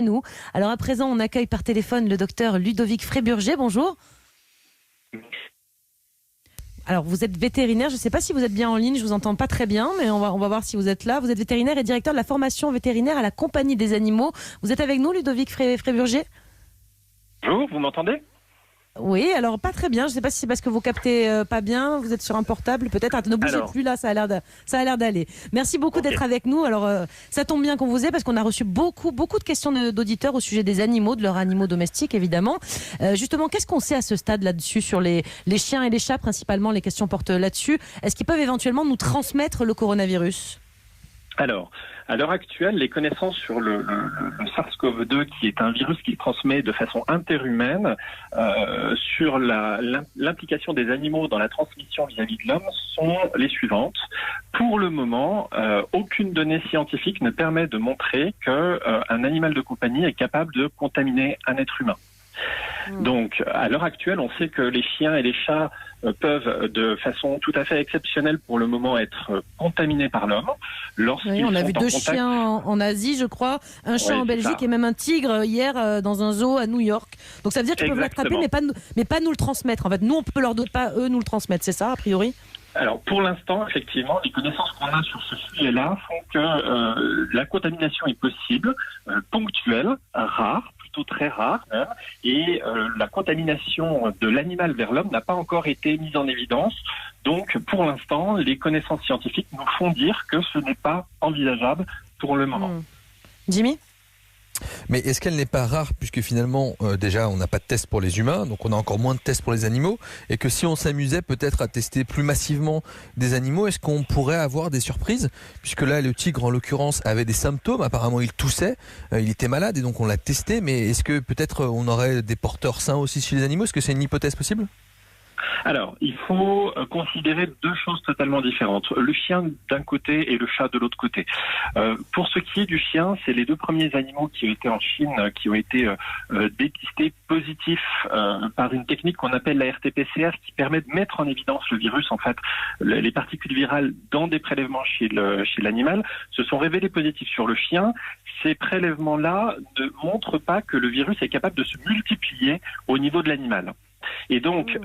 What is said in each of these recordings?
nous. Alors à présent, on accueille par téléphone le docteur Ludovic Fréburger. Bonjour. Alors vous êtes vétérinaire, je ne sais pas si vous êtes bien en ligne, je ne vous entends pas très bien, mais on va voir si vous êtes là. Vous êtes vétérinaire et directeur de la formation vétérinaire à la Compagnie des animaux. Vous êtes avec nous, Ludovic Fréburger ? Bonjour, vous m'entendez ? Oui, alors pas très bien. Je ne sais pas si c'est parce que vous captez pas bien. Vous êtes sur un portable, peut-être. Ne bougez plus là, ça a l'air d'aller. Merci beaucoup d'être avec nous. Alors ça tombe bien qu'on vous ait parce qu'on a reçu beaucoup de questions d'auditeurs au sujet des animaux, de leurs animaux domestiques évidemment. Justement, qu'est-ce qu'on sait à ce stade là-dessus sur les chiens et les chats principalement? Les questions portent là-dessus. Est-ce qu'ils peuvent éventuellement nous transmettre le coronavirus? Alors, à l'heure actuelle, les connaissances sur le SARS-CoV-2, qui est un virus qui transmet de façon interhumaine, sur l'implication des animaux dans la transmission vis-à-vis de l'homme sont les suivantes. Pour le moment, aucune donnée scientifique ne permet de montrer qu'un animal de compagnie est capable de contaminer un être humain. Donc, à l'heure actuelle, on sait que les chiens et les chats peuvent, de façon tout à fait exceptionnelle pour le moment, être contaminés par l'homme. Oui, on a vu 2 chiens en Asie, je crois, un chat en Belgique et même un tigre hier dans un zoo à New York. Donc ça veut dire qu'ils peuvent l'attraper, mais pas nous le transmettre. En fait, nous, on peut leur donner, pas eux nous le transmettre. C'est ça, a priori ? Alors, pour l'instant, effectivement, les connaissances qu'on a sur ce sujet-là font que la contamination est possible, ponctuelle, rare, plutôt très rare même, et la contamination de l'animal vers l'homme n'a pas encore été mise en évidence. Donc, pour l'instant, les connaissances scientifiques nous font dire que ce n'est pas envisageable pour le moment. Jimmy ? Mais est-ce qu'elle n'est pas rare, puisque finalement, déjà, on n'a pas de tests pour les humains, donc on a encore moins de tests pour les animaux, et que si on s'amusait peut-être à tester plus massivement des animaux, est-ce qu'on pourrait avoir des surprises? Puisque là, le tigre, en l'occurrence, avait des symptômes, apparemment il toussait, il était malade, et donc on l'a testé, mais est-ce que peut-être on aurait des porteurs sains aussi chez les animaux? Est-ce que c'est une hypothèse possible? Alors, il faut considérer 2 choses totalement différentes. Le chien d'un côté et le chat de l'autre côté. Pour ce qui est du chien, c'est les 2 premiers animaux qui ont été en Chine, qui ont été dépistés positifs par une technique qu'on appelle la RT-PCR, qui permet de mettre en évidence le virus, en fait, les particules virales dans des prélèvements chez l'animal, se sont révélés positifs sur le chien. Ces prélèvements-là ne montrent pas que le virus est capable de se multiplier au niveau de l'animal. Et donc,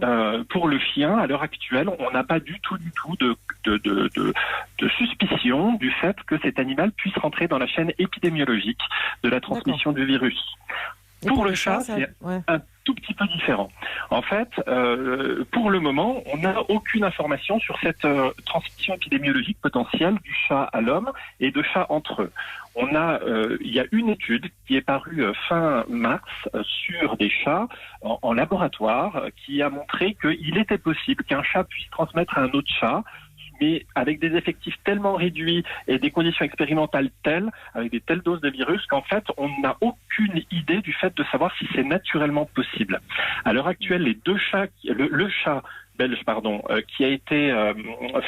pour le chien, à l'heure actuelle, on n'a pas du tout de suspicion du fait que cet animal puisse rentrer dans la chaîne épidémiologique de la transmission du virus. Pour le chat, c'est un tout petit peu différent. En fait, pour le moment, on n'a aucune information sur cette transmission épidémiologique potentielle du chat à l'homme et de chats entre eux. Il y a une étude qui est parue fin mars sur des chats en laboratoire qui a montré qu'il était possible qu'un chat puisse transmettre à un autre chat, mais avec des effectifs tellement réduits et des conditions expérimentales telles, avec des telles doses de virus, qu'en fait, on n'a aucune idée du fait de savoir si c'est naturellement possible. À l'heure actuelle, les 2 chats, le chat belge, qui a été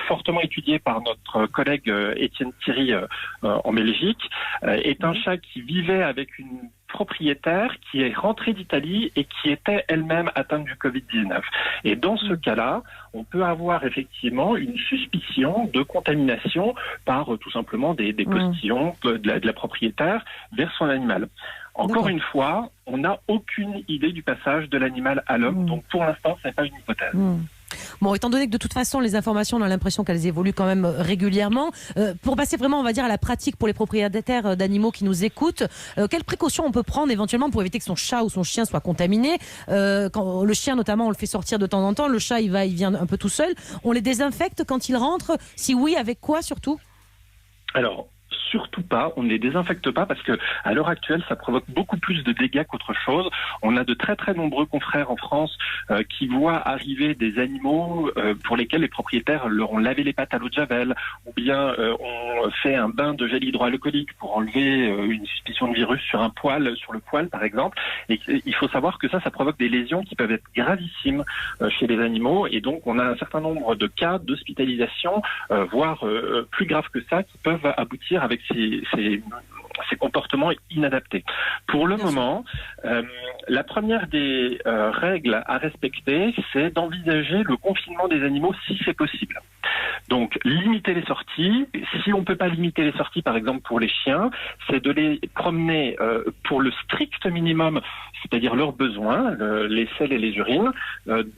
fortement étudié par notre collègue Étienne Thierry en Belgique, est un chat qui vivait avec une propriétaire qui est rentrée d'Italie et qui était elle-même atteinte du Covid-19. Et dans ce cas-là, on peut avoir effectivement une suspicion de contamination par tout simplement des postillons de la propriétaire vers son animal. Encore une fois, on n'a aucune idée du passage de l'animal à l'homme, donc pour l'instant, ce n'est pas une hypothèse. Bon, étant donné que de toute façon, les informations, on a l'impression qu'elles évoluent quand même régulièrement. Pour passer vraiment, on va dire, à la pratique pour les propriétaires d'animaux qui nous écoutent, quelles précautions on peut prendre éventuellement pour éviter que son chat ou son chien soit contaminé? Quand le chien, notamment, on le fait sortir de temps en temps. Le chat, il vient un peu tout seul. On les désinfecte quand il rentre? Si oui, avec quoi surtout? Alors, surtout pas, on ne les désinfecte pas parce que à l'heure actuelle, ça provoque beaucoup plus de dégâts qu'autre chose. On a de très très nombreux confrères en France qui voient arriver des animaux pour lesquels les propriétaires leur ont lavé les pattes à l'eau de javel, ou bien ont fait un bain de gel hydroalcoolique pour enlever une suspicion de virus sur le poil par exemple. Et il faut savoir que ça provoque des lésions qui peuvent être gravissimes chez les animaux, et donc on a un certain nombre de cas d'hospitalisation, voire plus graves que ça, qui peuvent aboutir avec ces comportements inadaptés. Pour le moment, la première des règles à respecter, c'est d'envisager le confinement des animaux si c'est possible. Donc, limiter les sorties. Si on peut pas limiter les sorties, par exemple pour les chiens, c'est de les promener pour le strict minimum, c'est-à-dire leurs besoins, les selles et les urines,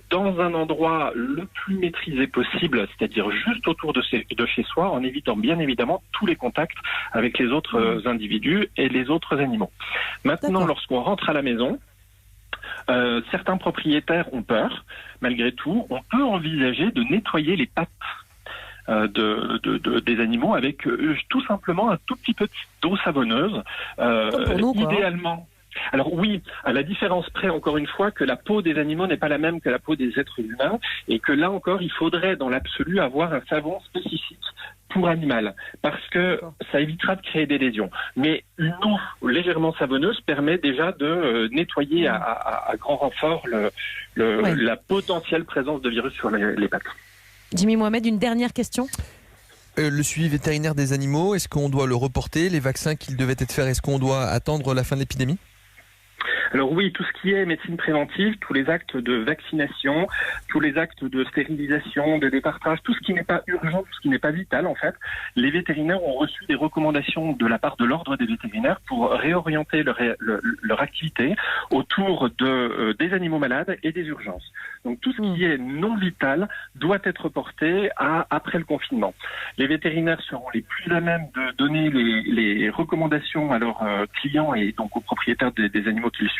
dans un endroit le plus maîtrisé possible, c'est-à-dire juste autour de chez soi, en évitant bien évidemment tous les contacts avec les autres individus et les autres animaux. Maintenant, lorsqu'on rentre à la maison, certains propriétaires ont peur. Malgré tout, on peut envisager de nettoyer les pattes des animaux avec tout simplement un tout petit peu d'eau savonneuse. Idéalement. Alors oui, à la différence près, encore une fois, que la peau des animaux n'est pas la même que la peau des êtres humains, et que là encore, il faudrait dans l'absolu avoir un savon spécifique pour animal, parce que ça évitera de créer des lésions. Mais une eau légèrement savonneuse permet déjà de nettoyer à grand renfort la potentielle présence de virus sur les pattes. Jimmy Mohamed, une dernière question. Le suivi vétérinaire des animaux, est-ce qu'on doit le reporter? Les vaccins qu'ils devaient être faits, est-ce qu'on doit attendre la fin de l'épidémie? Alors oui, tout ce qui est médecine préventive, tous les actes de vaccination, tous les actes de stérilisation, de départage, tout ce qui n'est pas urgent, tout ce qui n'est pas vital en fait, les vétérinaires ont reçu des recommandations de la part de l'ordre des vétérinaires pour réorienter leur activité autour des animaux malades et des urgences. Donc tout ce qui est non vital doit être porté après le confinement. Les vétérinaires seront les plus à même de donner les recommandations à leurs clients et donc aux propriétaires des animaux qu'ils suivent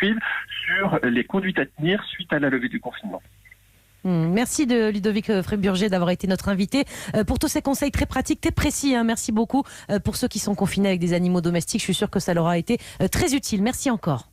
sur les conduites à tenir suite à la levée du confinement. Merci de Ludovic Fréburger d'avoir été notre invité pour tous ces conseils très pratiques, très précis. Merci beaucoup pour ceux qui sont confinés avec des animaux domestiques. Je suis sûre que ça leur a été très utile. Merci encore.